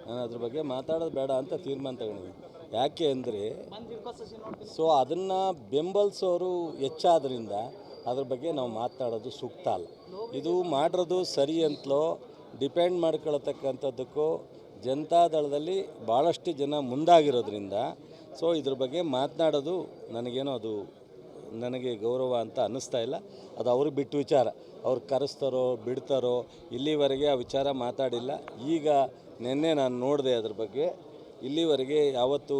ನಾನು ಅದ್ರ ಬಗ್ಗೆ ಮಾತಾಡೋದು ಬೇಡ ಅಂತ ತೀರ್ಮಾನ ತಗೊಂಡಿದ್ದೀನಿ. ಯಾಕೆ ಅಂದರೆ ಸೊ ಅದನ್ನು ಬೆಂಬಲಿಸೋರು ಹೆಚ್ಚಾದ್ರಿಂದ ಅದ್ರ ಬಗ್ಗೆ ನಾವು ಮಾತನಾಡೋದು ಸೂಕ್ತ ಅಲ್ಲ. ಇದು ಮಾಡಿರೋದು ಸರಿ ಅಂತಲೋ ಡಿಪೆಂಡ್ ಮಾಡ್ಕೊಳ್ತಕ್ಕಂಥದ್ದಕ್ಕೂ ಜನತಾದಳದಲ್ಲಿ ಭಾಳಷ್ಟು ಜನ ಮುಂದಾಗಿರೋದ್ರಿಂದ ಸೊ ಇದ್ರ ಬಗ್ಗೆ ಮಾತನಾಡೋದು ನನಗೇನೋ ಅದು ನನಗೆ ಗೌರವ ಅಂತ ಅನ್ನಿಸ್ತಾ ಇಲ್ಲ. ಅದು ಅವ್ರಿಗೆ ಬಿಟ್ಟು ವಿಚಾರ. ಅವ್ರು ಕರೆಸ್ತಾರೋ ಬಿಡ್ತಾರೋ ಇಲ್ಲಿವರೆಗೆ ಆ ವಿಚಾರ ಮಾತಾಡಿಲ್ಲ. ಈಗ ನಿನ್ನೆ ನಾನು ನೋಡಿದೆ ಅದ್ರ ಬಗ್ಗೆ. ಇಲ್ಲಿವರೆಗೆ ಯಾವತ್ತೂ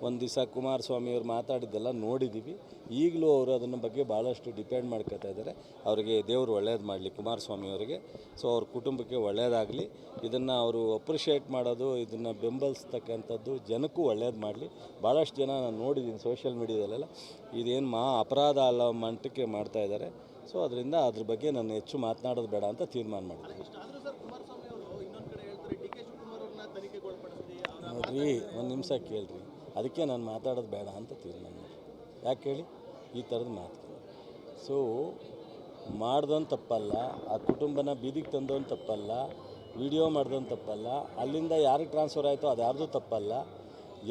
ಒಂದು ದಿವಸ ಕುಮಾರಸ್ವಾಮಿಯವ್ರು ಮಾತಾಡಿದ್ದೆಲ್ಲ ನೋಡಿದ್ದೀವಿ. ಈಗಲೂ ಅವರು ಅದನ್ನ ಬಗ್ಗೆ ಭಾಳಷ್ಟು ಡಿಪೆಂಡ್ ಮಾಡ್ಕೊತಾ ಇದ್ದಾರೆ. ಅವರಿಗೆ ದೇವರು ಒಳ್ಳೇದು ಮಾಡಲಿ ಕುಮಾರಸ್ವಾಮಿಯವರಿಗೆ. ಸೊ ಅವ್ರ ಕುಟುಂಬಕ್ಕೆ ಒಳ್ಳೆಯದಾಗಲಿ. ಇದನ್ನು ಅವರು ಅಪ್ರಿಷಿಯೇಟ್ ಮಾಡೋದು, ಇದನ್ನು ಬೆಂಬಲಿಸ್ತಕ್ಕಂಥದ್ದು ಜನಕ್ಕೂ ಒಳ್ಳೇದು ಮಾಡಲಿ. ಭಾಳಷ್ಟು ಜನ ನಾನು ನೋಡಿದ್ದೀನಿ ಸೋಷಿಯಲ್ ಮೀಡಿಯಾದಲ್ಲೆಲ್ಲ ಇದೇನು ಅಪರಾಧ ಅಲ್ಲ ಮಟ್ಟಕ್ಕೆ ಮಾಡ್ತಾಯಿದ್ದಾರೆ. ಸೊ ಅದರಿಂದ ಅದ್ರ ಬಗ್ಗೆ ನಾನು ಹೆಚ್ಚು ಮಾತನಾಡೋದು ಬೇಡ ಅಂತ ತೀರ್ಮಾನ ಮಾಡಿದ್ದೀನಿ. ನೋಡ್ರಿ, ಒಂದು ನಿಮಿಷ ಕೇಳ್ರಿ. ಅದಕ್ಕೆ ನಾನು ಮಾತಾಡೋದು ಬೇಡ ಅಂತ ತೀರ್ಮಾನ ಮಾಡಿ. ಯಾಕೆ ಹೇಳಿ ಈ ಥರದ ಮಾತು. ಸೊ ಮಾಡ್ದೋನು ತಪ್ಪಲ್ಲ, ಆ ಕುಟುಂಬನ ಬೀದಿಗೆ ತಂದೋನು ತಪ್ಪಲ್ಲ, ವಿಡಿಯೋ ಮಾಡ್ದೋನು ತಪ್ಪಲ್ಲ, ಅಲ್ಲಿಂದ ಯಾರಿಗೆ ಟ್ರಾನ್ಸ್ಫರ್ ಆಯಿತೋ ಅದು ಯಾರ್ದು ತಪ್ಪಲ್ಲ.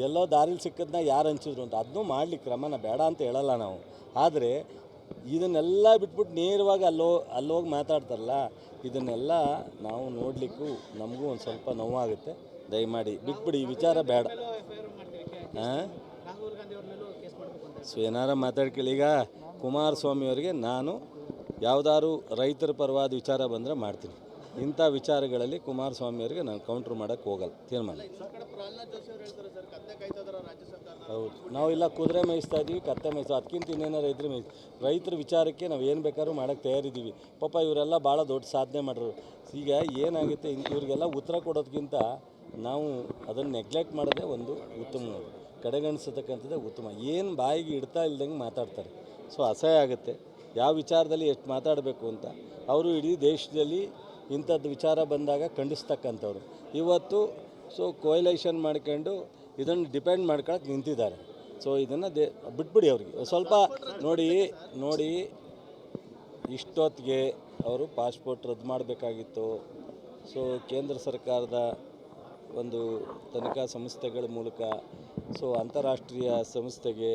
ಎಲ್ಲೋ ದಾರಿಲಿ ಸಿಕ್ಕದನ್ನ ಯಾರು ಹಂಚಿದ್ರು ಅಂತ ಅದನ್ನೂ ಮಾಡಲಿಕ್ಕೆ ಕ್ರಮನ ಬೇಡ ಅಂತ ಹೇಳಲ್ಲ ನಾವು. ಆದರೆ ಇದನ್ನೆಲ್ಲ ಬಿಟ್ಬಿಟ್ಟು ನೇರವಾಗಿ ಅಲ್ಲೋಗಿ ಮಾತಾಡ್ತಾರಲ್ಲ, ಇದನ್ನೆಲ್ಲ ನಾವು ನೋಡಲಿಕ್ಕೂ ನಮಗೂ ಒಂದು ಸ್ವಲ್ಪ ನೋವಾಗುತ್ತೆ. ದಯಮಾಡಿ ಬಿಟ್ಬಿಡಿ, ಈ ವಿಚಾರ ಬೇಡ. ಹಾಂ, ಸೊ ಏನಾರ ಮಾತಾಡ್ಕೊಳ್ಳಿ. ಈಗ ಕುಮಾರಸ್ವಾಮಿಯವರಿಗೆ ನಾನು ಯಾವುದಾದ್ರು ರೈತರ ಪರವಾದ ವಿಚಾರ ಬಂದರೆ ಮಾಡ್ತೀನಿ. ಇಂಥ ವಿಚಾರಗಳಲ್ಲಿ ಕುಮಾರಸ್ವಾಮಿಯವರಿಗೆ ನಾನು ಕೌಂಟ್ರ್ ಮಾಡೋಕ್ಕೆ ಹೋಗಲ್ಲ. ತೀರ್ಮಾನ. ಹೌದು, ನಾವೆಲ್ಲ ಕುದುರೆ ಮೇಯಿಸ್ತಾ ಇದ್ದೀವಿ, ಕತ್ತೆ ಮೇಯಿಸ್ತಾ, ಅದಕ್ಕಿಂತ ಇನ್ನೇನೋ ರೈತರ ವಿಚಾರಕ್ಕೆ ನಾವು ಏನು ಬೇಕಾದ್ರೂ ಮಾಡೋಕ್ಕೆ ತಯಾರಿದ್ದೀವಿ. ಪಾಪ ಇವರೆಲ್ಲ ಭಾಳ ದೊಡ್ಡ ಸಾಧನೆ ಮಾಡೋರು. ಈಗ ಏನಾಗುತ್ತೆ, ಇವ್ರಿಗೆಲ್ಲ ಉತ್ತರ ಕೊಡೋದಕ್ಕಿಂತ ನಾವು ಅದನ್ನು ನೆಗ್ಲೆಕ್ಟ್ ಮಾಡೋದೇ ಒಂದು ಉತ್ತಮ, ಕಡೆಗಣಿಸತಕ್ಕಂಥದ್ದೇ ಉತ್ತಮ. ಏನು ಬಾಯಿಗೆ ಇಡ್ತಾ ಇಲ್ದಂಗೆ ಮಾತಾಡ್ತಾರೆ. ಸೊ ಅಸಹ್ಯ ಆಗುತ್ತೆ ಯಾವ ವಿಚಾರದಲ್ಲಿ ಎಷ್ಟು ಮಾತಾಡಬೇಕು ಅಂತ. ಅವರು ಇಡೀ ದೇಶದಲ್ಲಿ ಇಂಥದ್ದು ವಿಚಾರ ಬಂದಾಗ ಖಂಡಿಸ್ತಕ್ಕಂಥವ್ರು. ಇವತ್ತು ಸೊ ಕೊಯ್ಲೇಷನ್ ಮಾಡ್ಕೊಂಡು ಇದನ್ನು ಡಿಪೆಂಡ್ ಮಾಡ್ಕೊಳಕ್ಕೆ ನಿಂತಿದ್ದಾರೆ. ಸೊ ಇದನ್ನು ಬಿಟ್ಬಿಡಿ. ಅವ್ರಿಗೆ ಸ್ವಲ್ಪ ನೋಡಿ ಇಷ್ಟೊತ್ತಿಗೆ ಅವರು ಪಾಸ್ಪೋರ್ಟ್ ರದ್ದು ಮಾಡಬೇಕಾಗಿತ್ತು. ಸೊ ಕೇಂದ್ರ ಸರ್ಕಾರದ ಒಂದು ತನಿಖಾ ಸಂಸ್ಥೆಗಳ ಮೂಲಕ ಸೊ ಅಂತಾರಾಷ್ಟ್ರೀಯ ಸಂಸ್ಥೆಗೆ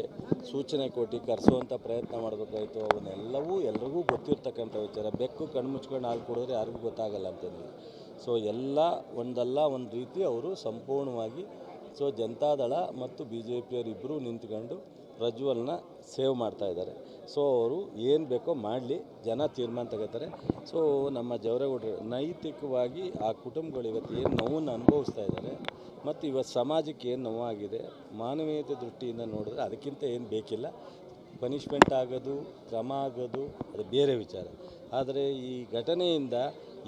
ಸೂಚನೆ ಕೊಟ್ಟು ಕರೆಸುವಂಥ ಪ್ರಯತ್ನ ಮಾಡಬೇಕಾಯಿತು. ಅವನ್ನೆಲ್ಲವೂ ಎಲ್ರಿಗೂ ಗೊತ್ತಿರ್ತಕ್ಕಂಥ ವಿಚಾರ. ಬೆಕ್ಕು ಕಣ್ಣು ಮುಚ್ಕೊಂಡು ಹಾಲು ಕೊಡಿದ್ರೆ ಯಾರಿಗೂ ಗೊತ್ತಾಗಲ್ಲ ಅಂತಂದರೆ. ಸೊ ಎಲ್ಲ ಒಂದಲ್ಲ ಒಂದು ರೀತಿ ಅವರು ಸಂಪೂರ್ಣವಾಗಿ ಸೊ ಜನತಾದಳ ಮತ್ತು BJPಯವರು ಇಬ್ಬರೂ ನಿಂತ್ಕೊಂಡು ಪ್ರಜ್ವಲ್ನ ಸೇವ್ ಮಾಡ್ತಾಯಿದ್ದಾರೆ. ಸೊ ಅವರು ಏನು ಬೇಕೋ ಮಾಡಲಿ, ಜನ ತೀರ್ಮಾನ ತಗೋತಾರೆ. ಸೊ ನಮ್ಮ ಜವರೇಗೌಡರು ನೈತಿಕವಾಗಿ ಆ ಕುಟುಂಬಗಳು ಇವತ್ತು ಏನು ನೋವನ್ನು ಅನುಭವಿಸ್ತಾ ಇದ್ದಾರೆ ಮತ್ತು ಇವತ್ತು ಸಮಾಜಕ್ಕೆ ಏನು ನೋವಾಗಿದೆ, ಮಾನವೀಯತೆ ದೃಷ್ಟಿಯಿಂದ ನೋಡಿದ್ರೆ ಅದಕ್ಕಿಂತ ಏನು ಬೇಕಿಲ್ಲ. ಪನಿಷ್ಮೆಂಟ್ ಆಗೋದು, ಕ್ರಮ ಆಗೋದು ಅದು ಬೇರೆ ವಿಚಾರ. ಆದರೆ ಈ ಘಟನೆಯಿಂದ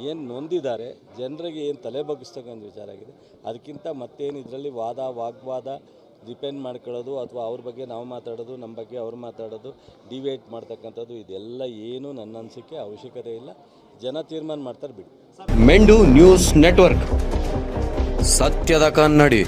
ಏನು ನೊಂದಿದ್ದಾರೆ ಜನರಿಗೆ, ಏನು ತಲೆ ಬಗ್ಗಿಸ್ತಕ್ಕಂಥ ವಿಚಾರ ಆಗಿದೆ. ಅದಕ್ಕಿಂತ ಮತ್ತೇನು ಇದರಲ್ಲಿ ವಾಗ್ವಾದ ಡಿಪೆಂಡ್ ಮಾಡ್ಕೊಳ್ಳೋದು ಅಥವಾ ಅವ್ರ ಬಗ್ಗೆ ನಾವು ಮಾತಾಡೋದು, ನಮ್ಮ ಬಗ್ಗೆ ಅವ್ರು ಮಾತಾಡೋದು, ಡಿವೇಟ್ ಮಾಡ್ತಕ್ಕಂಥದ್ದು ಇದೆಲ್ಲ ಏನು ನನ್ನ ಅನಿಸಿಕೆ ಅವಶ್ಯಕತೆ ಇಲ್ಲ. ಜನ ತೀರ್ಮಾನ ಮಾಡ್ತಾರೆ, ಬಿಡಿ. ಮೆಂಡು ನ್ಯೂಸ್ ನೆಟ್ವರ್ಕ್, ಸತ್ಯದ ಕನ್ನಡಿ.